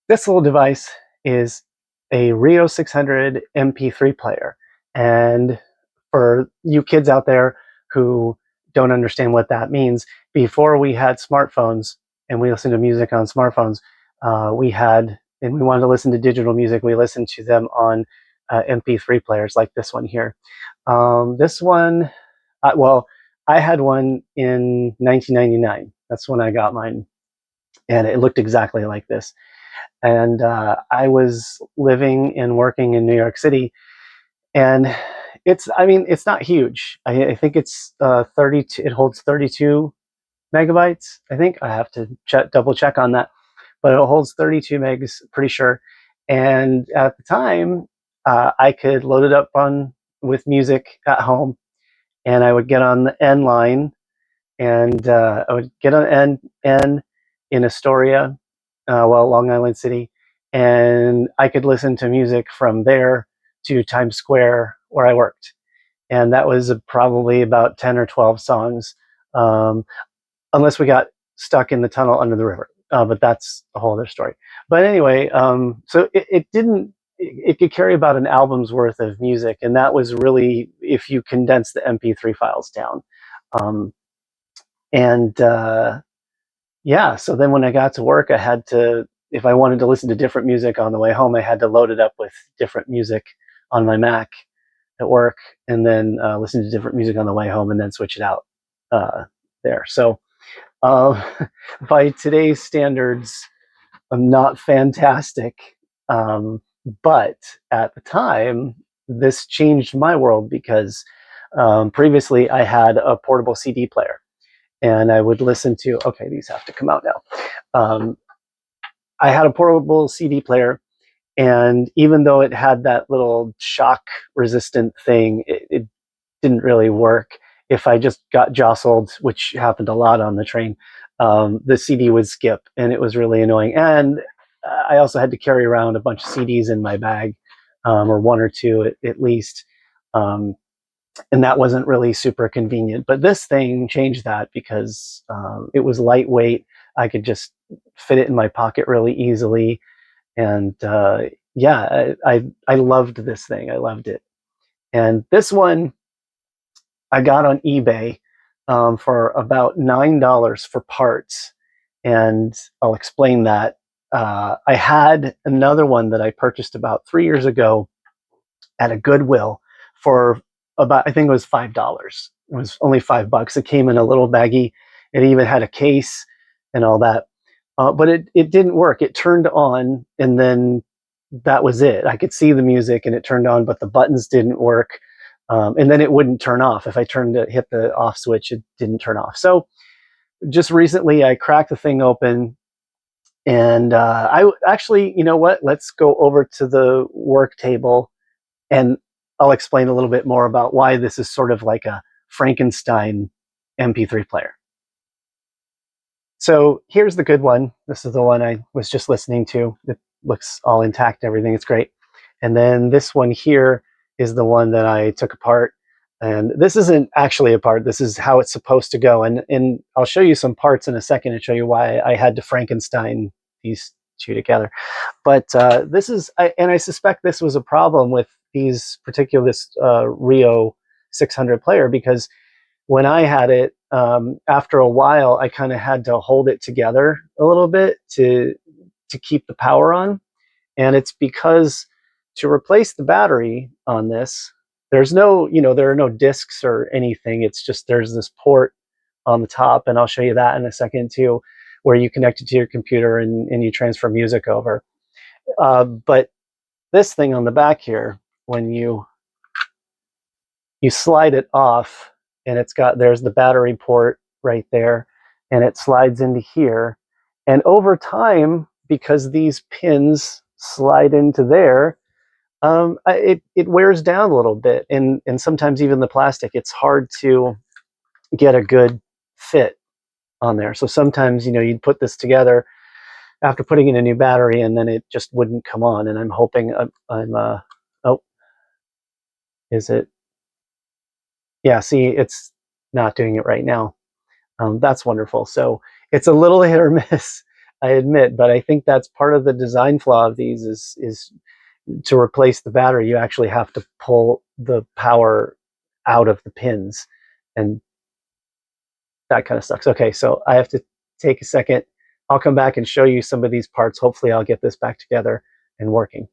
This little device is a Rio600 mp3 player. And for you kids out there who don't understand what that means, before we had smartphones and we listened to music on smartphones, and we wanted to listen to digital music, we listened to them on mp3 players like this one here. This one, well, I had one in 1999. That's when I got mine, and it looked exactly like this. And I was living and working in New York City, and I mean, it's not huge. I think it's 32. It holds 32 megabytes. I think I have to double check on that, but it holds 32 megs, pretty sure. And at the time, I could load it up on with music at home, and I would get on the N line, and I would get on N in Astoria, Long Island City, and I could listen to music from there to Times Square where I worked. And that was probably about 10 or 12 songs, um, unless we got stuck in the tunnel under the river. But that's a whole other story. But anyway, so it didn't, it could carry about an album's worth of music. And that was really if you condense the MP3 files down. Um, and Yeah, so then when I got to work, I had to, if I wanted to listen to different music on the way home, I had to load it up with different music on my Mac at work, and then listen to different music on the way home, and then switch it out there. So uh, by today's standards, I'm not fantastic, um, but at the time, this changed my world because previously I had a portable CD player, and I would listen to, okay, these have to come out now. I had a portable CD player, and even though it had that little shock resistant thing, it didn't really work. If I just got jostled, which happened a lot on the train, the CD would skip, and it was really annoying. And I also had to carry around a bunch of CDs in my bag, or one or two at least. Um, and that wasn't really super convenient. But this thing changed that because it was lightweight. I could just fit it in my pocket really easily, and yeah, I loved this thing. I loved it. And this one I got on eBay for about $9 for parts, and I'll explain that. I had another one that I purchased about 3 years ago at a Goodwill for about, I think it was $5. It was only $5. It came in a little baggie. It even had a case and all that. But it didn't work. It turned on, and then that was it. I could see the music and it turned on, but the buttons didn't work. And then it wouldn't turn off. If I hit the off switch, it didn't turn off. So just recently I cracked the thing open, and I actually, you know what? Let's go over to the work table, and I'll explain a little bit more about why this is sort of like a Frankenstein MP3 player. So here's the good one. This is the one I was just listening to. It looks all intact, everything. It's great. And then this one here is the one that I took apart. And this isn't actually a part. This is how it's supposed to go. And I'll show you some parts in a second and show you why I had to Frankenstein these two together. But and I suspect this was a problem with this Rio 600 player, because when I had it, after a while, I kind of had to hold it together a little bit to keep the power on. And it's because to replace the battery on this, there's no, there are no discs or anything. It's just there's this port on the top, and I'll show you that in a second too, where you connect it to your computer and you transfer music over. But this thing on the back here, when you slide it off, and there's the battery port right there, and it slides into here. And over time, because these pins slide into there, it wears down a little bit, and sometimes even the plastic, it's hard to get a good fit on there. So sometimes, you'd put this together after putting in a new battery, and then it just wouldn't come on. And I'm hoping oh, is it? Yeah, see, it's not doing it right now. That's wonderful. So it's a little hit or miss. I admit, but I think that's part of the design flaw of these is to replace the battery, you actually have to pull the power out of the pins, and that kind of sucks. Okay, so I have to take a second. I'll come back and show you some of these parts. Hopefully I'll get this back together and working.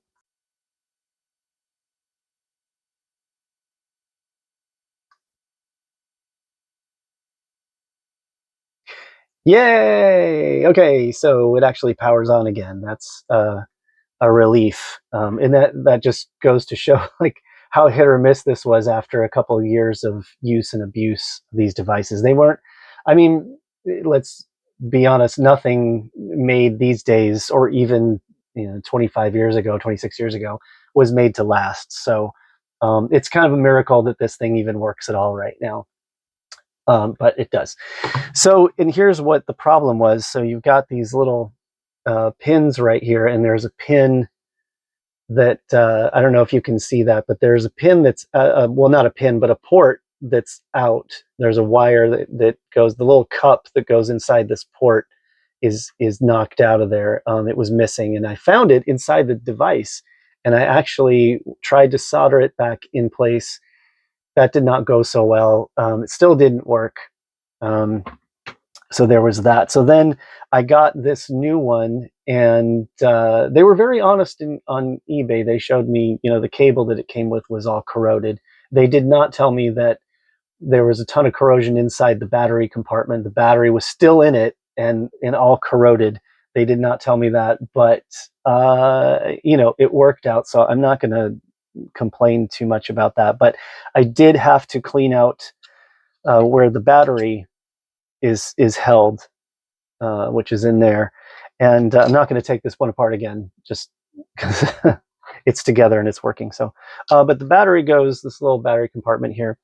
Yay! Okay, so it actually powers on again. That's a relief, and that just goes to show like how hit or miss this was after a couple of years of use and abuse of these devices. They weren't. I mean, let's be honest. Nothing made these days, or even 25 years ago, 26 years ago, was made to last. So it's kind of a miracle that this thing even works at all right now. But it does. So, and here's what the problem was. So you've got these little pins right here, and there's a pin that I don't know if you can see that, but there's a pin that's well, not a pin, but a port that's out. There's a wire that goes, the little cup that goes inside this port is knocked out of there. It was missing, and I found it inside the device, and I actually tried to solder it back in place. That did not go so well. It still didn't work. So there was that. So then I got this new one, and they were very honest on eBay. They showed me, the cable that it came with was all corroded. They did not tell me that there was a ton of corrosion inside the battery compartment. The battery was still in it and all corroded. They did not tell me that, but it worked out. So I'm not going to complain too much about that. But I did have to clean out where the battery is held, which is in there. And I'm not going to take this one apart again, just because it's together and it's working. So, but the battery goes, this little battery compartment here,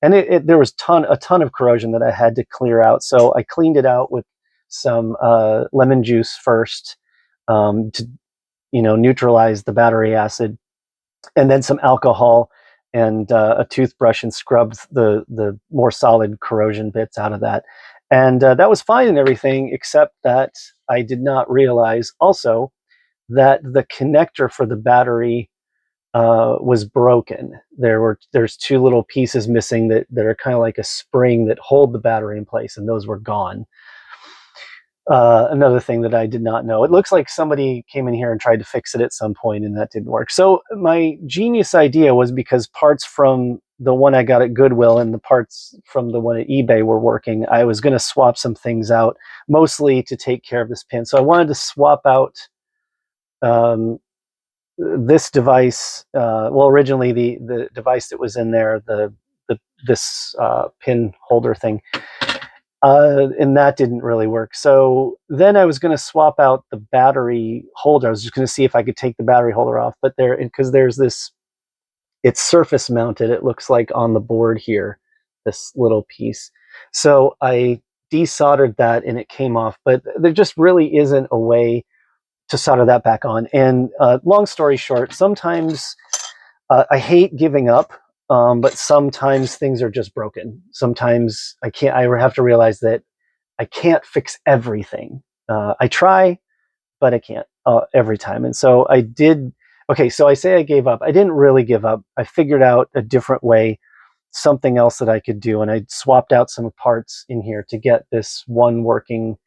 and there was a ton of corrosion that I had to clear out. So I cleaned it out with some lemon juice first, to neutralize the battery acid, and then some alcohol and a toothbrush, and scrubbed the more solid corrosion bits out of that. And that was fine and everything, except that I did not realize also that the connector for the battery was broken. There's two little pieces missing that are kind of like a spring that hold the battery in place, and those were gone. Another thing that I did not know. It looks like somebody came in here and tried to fix it at some point, and that didn't work. So my genius idea was, because parts from the one I got at Goodwill and the parts from the one at eBay were working, I was going to swap some things out, mostly to take care of this pin. So I wanted to swap out this device. Well, originally the device that was in there, this pin holder thing. And that didn't really work. So then I was going to swap out the battery holder. I was just going to see if I could take the battery holder off, but because there's this, it's surface mounted, it looks like, on the board here, this little piece. So I desoldered that and it came off, but there just really isn't a way to solder that back on. And long story short, sometimes I hate giving up, but sometimes things are just broken. Sometimes I have to realize that I can't fix everything. I try, but I can't every time. And so I did. Okay, so I say I gave up. I didn't really give up. I figured out a different way, something else that I could do, and I swapped out some parts in here to get this one working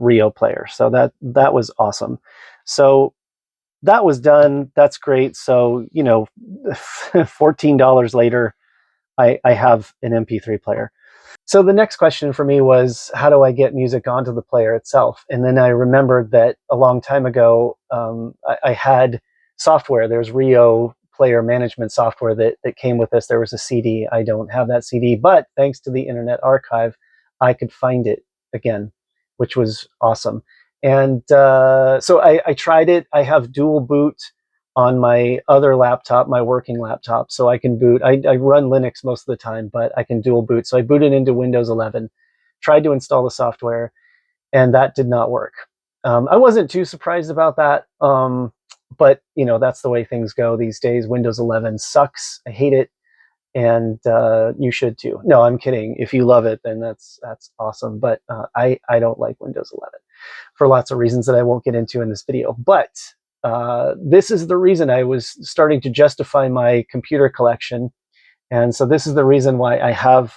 Rio player. So that was awesome. So that was done. That's great. So, $14 later, I have an MP3 player. So the next question for me was, how do I get music onto the player itself? And then I remembered that a long time ago, I had software. There's Rio player management software that came with this. There was a CD. I don't have that CD, but thanks to the Internet Archive, I could find it again, which was awesome. And so I tried it. I have dual boot on my other laptop, my working laptop, so I can boot. I run Linux most of the time, but I can dual boot. So I booted into Windows 11, tried to install the software, and that did not work. I wasn't too surprised about that, but that's the way things go these days. Windows 11 sucks. I hate it, and you should too. No, I'm kidding. If you love it, then that's awesome. But I don't like Windows 11. for lots of reasons that I won't get into in this video. But this is the reason I was starting to justify my computer collection. And so this is the reason why I have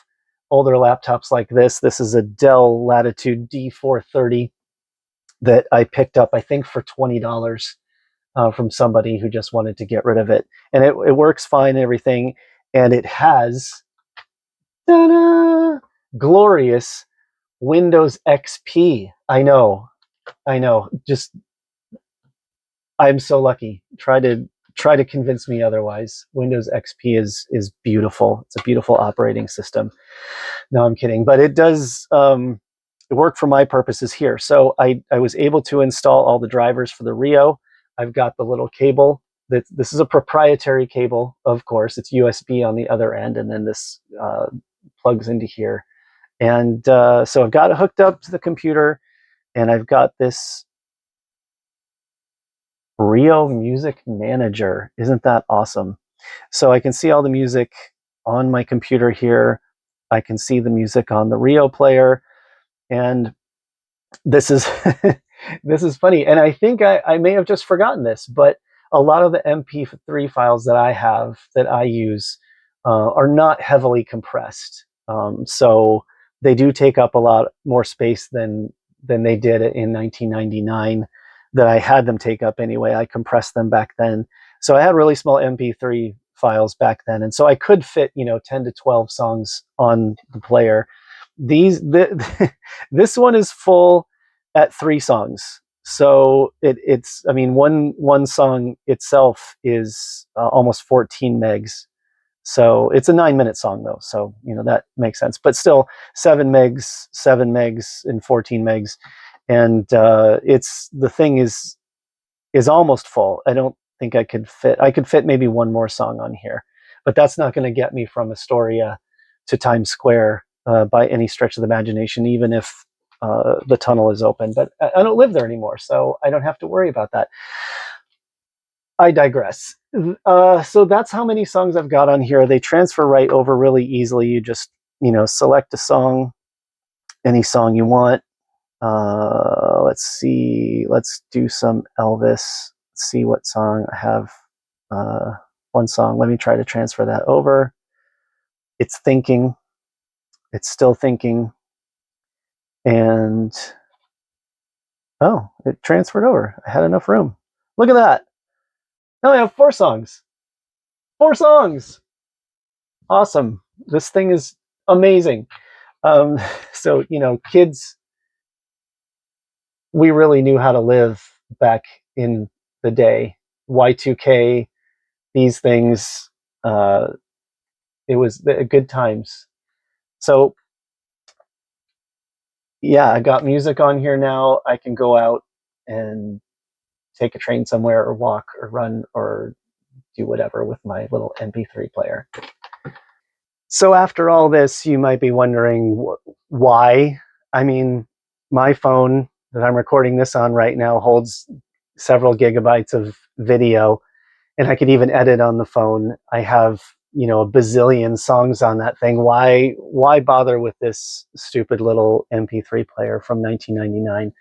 older laptops like this. This is a Dell Latitude D430 that I picked up, I think, for $20 from somebody who just wanted to get rid of it. And it works fine and everything. And it has glorious Windows XP. I know. Just, I'm so lucky. Try to convince me otherwise. Windows XP is beautiful. It's a beautiful operating system. No, I'm kidding. But it does work for my purposes here. So I was able to install all the drivers for the Rio. I've got the little cable. This is a proprietary cable, of course. It's USB on the other end, and then this plugs into here. And so I've got it hooked up to the computer, and I've got this Rio Music Manager. Isn't that awesome? So I can see all the music on my computer here. I can see the music on the Rio player, and this is this is funny. And I think I may have just forgotten this, but a lot of the MP3 files that I have that I use are not heavily compressed. So they do take up a lot more space than they did in 1999 that I had them take up anyway. I compressed them back then. So I had really small MP3 files back then. And so I could fit, 10 to 12 songs on the player. This one is full at 3 songs. So it's one song itself is almost 14 megs. So it's a 9-minute song though. So, that makes sense, but still 7 megs, and 14 megs. And the thing is almost full. I don't think I could fit maybe one more song on here, but that's not going to get me from Astoria to Times Square by any stretch of the imagination, even if the tunnel is open. But I don't live there anymore, so I don't have to worry about that. I digress. So that's how many songs I've got on here. They transfer right over really easily. You just, select a song, any song you want. Let's see. Let's do some Elvis. Let's see what song I have. One song. Let me try to transfer that over. It's thinking. It's still thinking. And oh, it transferred over. I had enough room. Look at that. Now I have 4 songs. 4 songs. Awesome. This thing is amazing. So, kids, we really knew how to live back in the day. Y2K, these things, it was good times. So yeah, I got music on here now. I can go out and take a train somewhere or walk or run or do whatever with my little MP3 player. So after all this, you might be wondering why. I mean, my phone that I'm recording this on right now holds several gigabytes of video, and I could even edit on the phone. I have, a bazillion songs on that thing. Why bother with this stupid little MP3 player from 1999?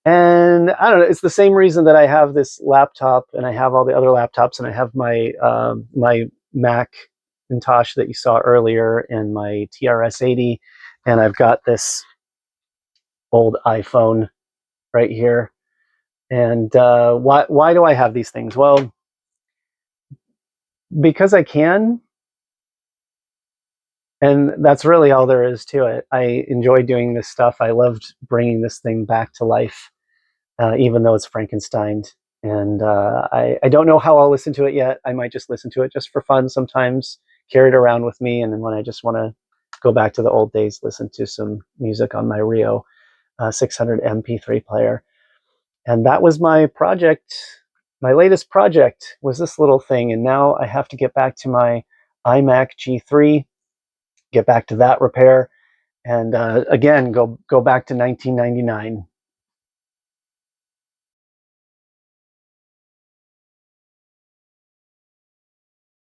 And I don't know, it's the same reason that I have this laptop and I have all the other laptops, and I have my my Macintosh that you saw earlier and my TRS-80, and I've got this old iPhone right here. And why do I have these things? Well, because I can, and that's really all there is to it. I enjoy doing this stuff. I loved bringing this thing back to life, even though it's Frankensteined. And I don't know how I'll listen to it yet. I might just listen to it just for fun sometimes, carry it around with me, and then when I just want to go back to the old days, listen to some music on my Rio 600 MP3 player. And that was my project. My latest project was this little thing, and now I have to get back to my iMac G3, get back to that repair, and again, go back to 1999.